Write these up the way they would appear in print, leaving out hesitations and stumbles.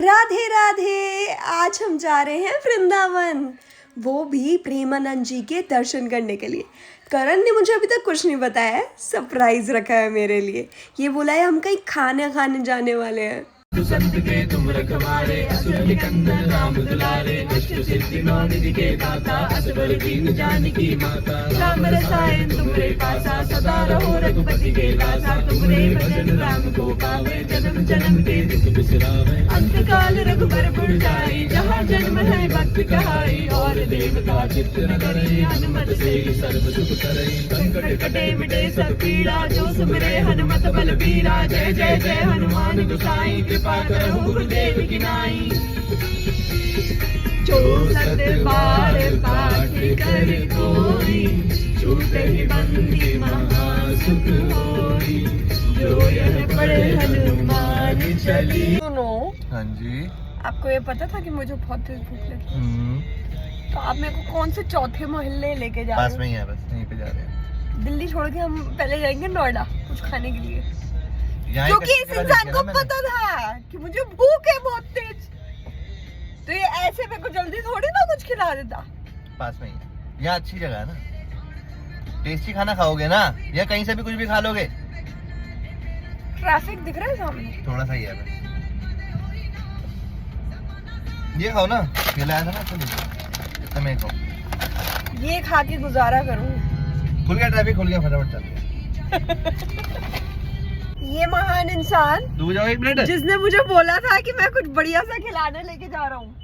राधे राधे। आज हम जा रहे हैं वृंदावन, वो भी प्रेमानंद जी के दर्शन करने के लिए। करण ने मुझे अभी तक कुछ नहीं बताया है, सरप्राइज रखा है मेरे लिए। ये बोला है हम कहीं खाने जाने वाले हैं। संत के तुम रखवारे, असुर निकंदन राम दुलारे, अष्ट सिद्धि नौ निधि के दाता, असबर दीन जानकी माता। राम रसायन तुमरे पासा, सदा रहो रघुपति के दासा। तुमरे भजन राम को पावे, जन्म जन्म के दुख बिसरावे। अंत काल रघुबर पुर जाई, जहाँ जन्म है भक्त कहाई। और देवता चित्त न धरई, हनुमत से सर्व सुख करई। संकट कटे मिटे सब पीड़ा, जो सुमिरे हनुमत बलबीरा। जय जय जय हनुमान गोसाई, कृपा करहु गुरुदेव की नाई। जो सत बार पाठ कर कोई, छूटहि बंदी महासुख होई। जो यह पढ़े हनुमान चली। सुनो, हाँ जी। आपको ये पता था कि मुझे बहुत तेज भूख लगी? तो आप मेरे को कौन से चौथे मोहल्ले लेके जा रहे पास में ही है, बस यहीं पे जा रहे हैं। दिल्ली छोड़ के हम पहले जाएंगे नोएडा कुछ खाने के लिए, यहाँ क्योंकि एक इस अच्छी जगह इंसान देखी को है ना मैंने। पता था कि मुझे भूख है बहुत तेज। तो ये ऐसे मेरे को जल्दी थोड़ी ना कुछ खिला देता। पास में ही है। यहाँ अच्छी जगह है ना, टेस्टी खाना खाओगे ना, या कहीं से भी कुछ भी खा लोगे। ट्रैफिक दिख रहा है सामने। थोड़ा सा ही है बस। ये खाओ ना, ये लाया था ना तो मैं खाओ। ये खा के गुजारा करूँ। खुल गया ट्रैफिक, खुल गया, फटाफट चल। ये महान इंसान तू जाओ एक मिनट। जिसने मुझे बोला था कि मैं कुछ बढ़िया सा खिलाने लेके जा रहा हूँ,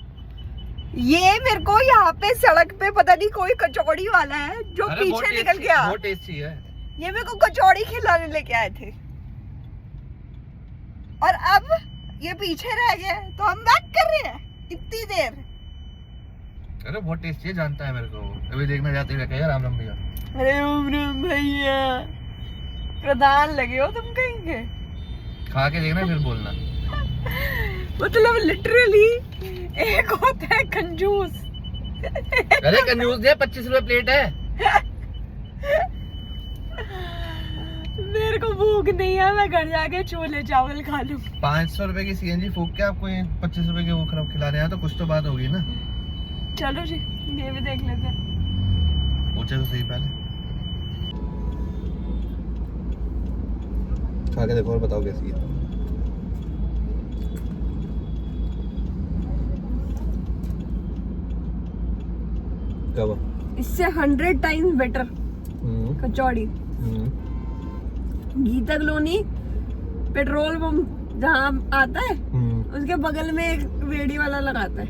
ये मेरे को यहाँ पे सड़क पे पता नहीं कोई कचौड़ी वाला है जो पीछे निकल गया। बहुत टेस्टी है। ये मेरे को कचौड़ी खिलाने लेके आए थे और अब ये पीछे रह गए, तो हम बैक कर रहे हैं इतनी देर। अरे बहुत टेस्टी है, जानता है मेरे को। अभी देखने जाते हुए कहेगा राम राम भैया। अरे राम राम भैया, प्रधान लगे हो तुम कहीं के। खा के देखना फिर बोलना। मतलब लिटरली एक होता है कंजूस। अरे कंजूस है, 25 रुपए प्लेट है। मेरे को भूख नहीं है, मैं घर जाके छोले चावल खा लूं। 500 रुपए की सीएनजी फूक के आपको ये 25 रुपए के वो खराब खिला रहे हैं, तो कुछ तो बात होगी ना। चलो जी, ये भी देख लेते हैं। पूछे तो सही पहले। खा के देखो और बताओ कैसी है। कब? इससे 100 टाइम्स बेटर कचौड़ी। गीता कॉलोनी पेट्रोल पंप जहाँ आता है उसके बगल में एक रेडी वाला लगाता है।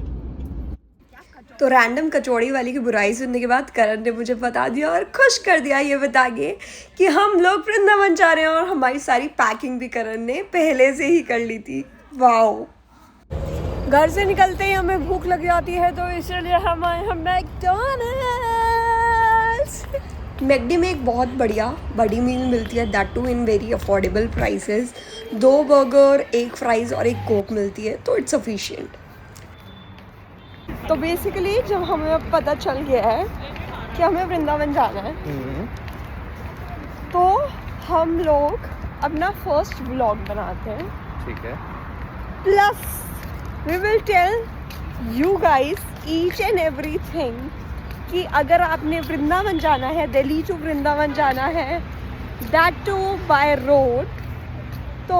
तो रैंडम कचौड़ी वाली की बुराई सुनने के बाद करण ने मुझे बता दिया और खुश कर दिया ये बता के कि हम लोग वृंदावन जा रहे हैं, और हमारी सारी पैकिंग भी करण ने पहले से ही कर ली थी। वाओ। घर से निकलते ही हमें भूख लग जाती है, तो इसलिए हम आए हैं मैकडॉनल्ड्स। मैकडी में एक बहुत बढ़िया बड़ी मील मिलती है, that too in very affordable prices. 2 burger, 1 fries और 1 कोक मिलती है, तो इट्स सफिशिएंट। तो बेसिकली जब हमें पता चल गया है कि हमें वृंदावन जाना है, तो हम लोग अपना फर्स्ट व्लॉग बनाते हैं। ठीक है। Plus we will tell you guys each and everything कि अगर आपने वृंदावन जाना है, दिल्ली टू वृंदावन जाना है, दैट टू बाय रोड, तो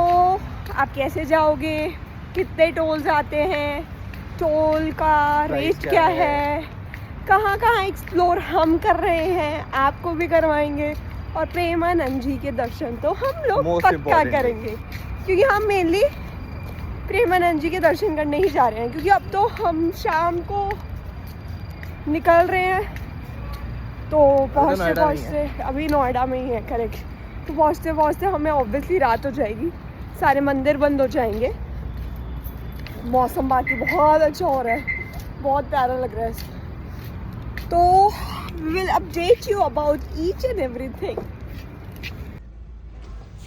आप कैसे जाओगे, कितने टोल्स आते हैं, टोल का रेट क्या है, कहाँ कहाँ एक्सप्लोर हम कर रहे हैं, आपको भी करवाएंगे। और प्रेमानंद जी के दर्शन तो हम लोग पक्का करेंगे, क्योंकि हम मेनली प्रेमानंद जी के दर्शन करने ही जा रहे हैं। क्योंकि अब तो हम शाम को निकल रहे हैं, तो पहुँचते पहुँचते अभी नोएडा में ही है, करेक्ट। तो पहुँचते पहुँचते हमें ऑब्वियसली रात हो जाएगी, सारे मंदिर बंद हो जाएंगे। मौसम बाकी बहुत अच्छा हो रहा है, बहुत प्यारा लग रहा है। तो we will update you about each and everything.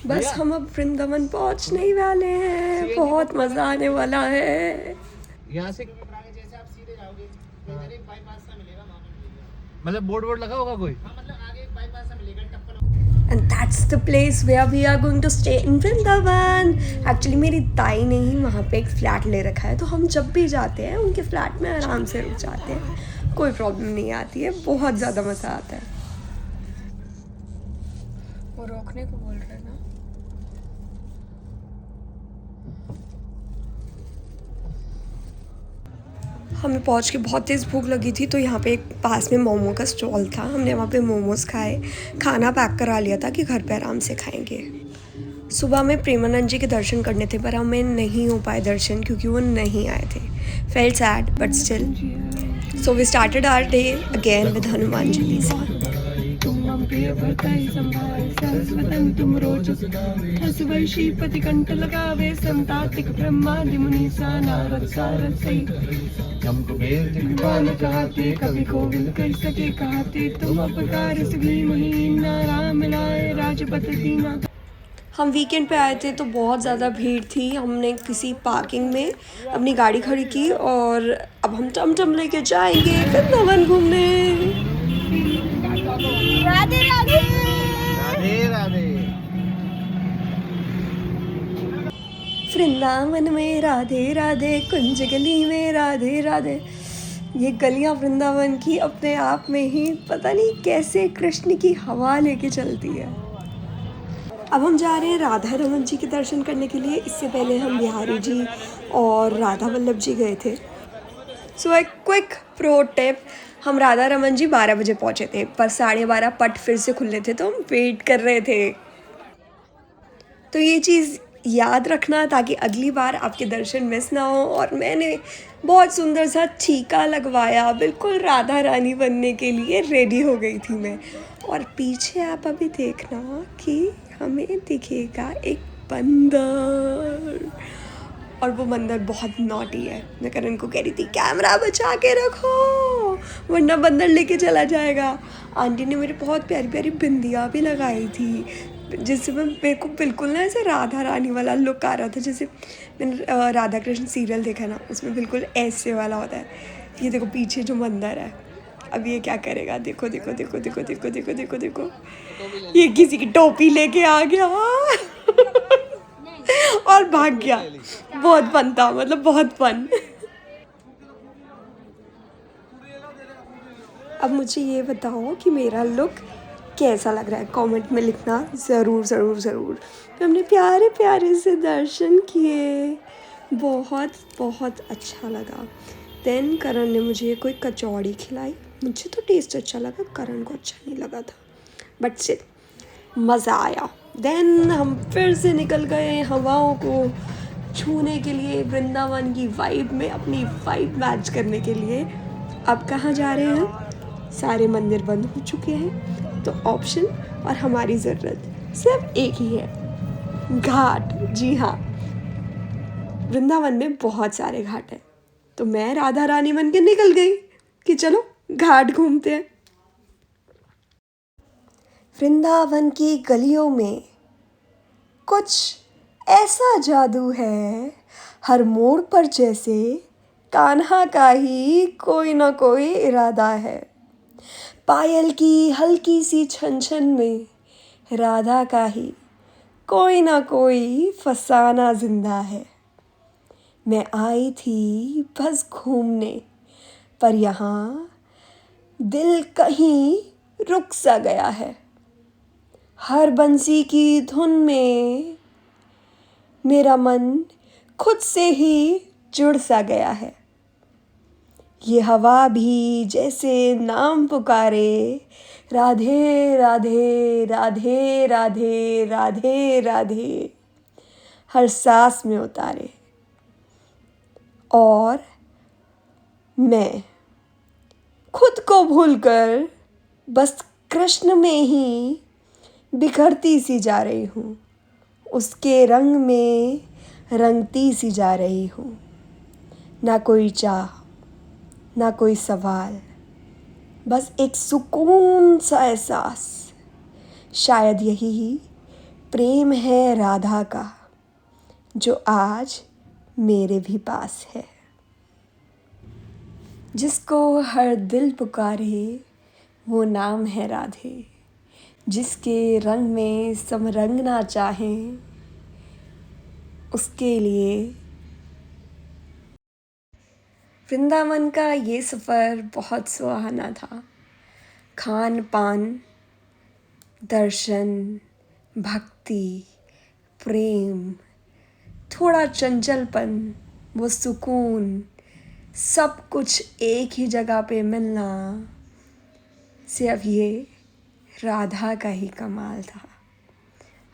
बस हम अब वृंदावन पहुंचने ही वाले हैं, बहुत मजा आने वाला है। यहाँ से मतलब बोर्ड लगा होगा कोई? And that's the place where we are going to stay in Vrindavan. Actually मेरी ताई ने ही वहाँ पे एक फ्लैट ले रखा है, तो हम जब भी जाते हैं उनके फ्लैट में आराम से रुक जाते हैं, कोई प्रॉब्लम नहीं आती है, बहुत ज़्यादा मज़ा आता है। वो रोकने को बोल रहे हैं ना। हमें पहुंच के बहुत तेज़ भूख लगी थी, तो यहाँ पे एक पास में मोमो का स्टॉल था, हमने वहाँ पे मोमोज खाए, खाना पैक करा लिया था कि घर पे आराम से खाएंगे। सुबह में प्रेमानंद जी के दर्शन करने थे, पर हमें नहीं हो पाए दर्शन क्योंकि वो नहीं आए थे। Felt sad but still, so we started our day again with Hanuman Chalisa. तुम रोज पति कंठ लगावे, संतातिक ब्रह्मादि मुनीसा, नारद सारद सही हमको बेर दिखवाना चाहते, कभी गोविंद कर सके कहते, तुम अपकार सभी महीन, राम लाए राजपथ दीना। हम वीकेंड पे आए थे तो बहुत ज़्यादा भीड़ थी, हमने किसी पार्किंग में अपनी गाड़ी खड़ी की और अब हम टमटम लेके जाएंगे वृंदावन घूमने। राधे राधे राधे राधे। वृंदावन में राधे राधे, कुंज गली में राधे राधे। ये गलियां वृंदावन की अपने आप में ही पता नहीं कैसे कृष्ण की हवा लेके चलती है। अब हम जा रहे हैं राधा रमन जी के दर्शन करने के लिए। इससे पहले हम बिहारी जी और राधा वल्लभ जी गए थे। सो एक क्विक प्रो टिप, हम राधा रमन जी 12 बजे पहुँचे थे, पर 12:30 पट फिर से खुले थे, तो हम वेट कर रहे थे। तो ये चीज़ याद रखना ताकि अगली बार आपके दर्शन मिस ना हो। और मैंने बहुत सुंदर सा टीका लगवाया, बिल्कुल राधा रानी बनने के लिए रेडी हो गई थी मैं। और पीछे आप अभी देखना कि हमें दिखेगा एक बंदर, और वो बंदर बहुत नॉटी है। मैं करण को कह रही थी कैमरा बचा के रखो वरना बंदर लेके चला जाएगा। आंटी ने मेरे बहुत प्यारी प्यारी बिंदियाँ भी लगाई थी, जिससे मेरे को बिल्कुल ना ऐसे राधा रानी वाला लुक आ रहा था। जैसे मैंने राधा कृष्ण सीरियल देखा ना, उसमें बिल्कुल ऐसे वाला होता है। ये देखो पीछे जो मंदिर है, अब ये क्या करेगा, देखो देखो देखो देखो देखो देखो देखो देखो, ये किसी की टोपी लेके आ गया और भाग गया। बहुत फन था, मतलब बहुत फन। अब मुझे ये बताओ कि मेरा लुक कैसा लग रहा है, कमेंट में लिखना ज़रूर ज़रूर ज़रूर। तो हमने प्यारे प्यारे से दर्शन किए, बहुत बहुत अच्छा लगा। देन करण ने मुझे कोई कचौड़ी खिलाई, मुझे तो टेस्ट अच्छा लगा, करण को अच्छा नहीं लगा था, बट स्टिल मज़ा आया। देन हम फिर से निकल गए हवाओं को छूने के लिए, वृंदावन की वाइब में अपनी वाइब मैच करने के लिए। अब कहाँ जा रहे हैं, सारे मंदिर बंद हो चुके हैं, तो ऑप्शन और हमारी ज़रूरत सिर्फ एक ही है, घाट। जी हाँ, वृंदावन में बहुत सारे घाट हैं, तो मैं राधा रानी बन के निकल गई कि चलो घाट घूमते हैं। वृंदावन की गलियों में कुछ ऐसा जादू है, हर मोड़ पर जैसे कान्हा का ही कोई ना कोई इरादा है। पायल की हल्की सी छन छन में राधा का ही कोई ना कोई फसाना जिंदा है। मैं आई थी बस घूमने, पर यहाँ दिल कहीं रुक सा गया है। हर बंसी की धुन में मेरा मन खुद से ही जुड़ सा गया है। ये हवा भी जैसे नाम पुकारे, राधे राधे राधे राधे राधे राधे, हर सांस में उतारे। और मैं खुद को भूलकर बस कृष्ण में ही बिखरती सी जा रही हूँ, उसके रंग में रंगती सी जा रही हूँ। ना कोई चाह, ना कोई सवाल, बस एक सुकून सा एहसास। शायद यही प्रेम है राधा का, जो आज मेरे भी पास है। जिसको हर दिल पुकारे वो नाम है राधे, जिसके रंग में सब रंगना चाहें उसके लिए वृंदावन का ये सफ़र बहुत सुहाना था। खान पान, दर्शन, भक्ति, प्रेम, थोड़ा चंचलपन, वो सुकून, सब कुछ एक ही जगह पे मिलना सिर्फ ये राधा का ही कमाल था,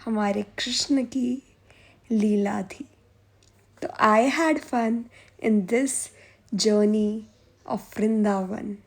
हमारे कृष्ण की लीला थी। तो I had fun in this journey of Vrindavan.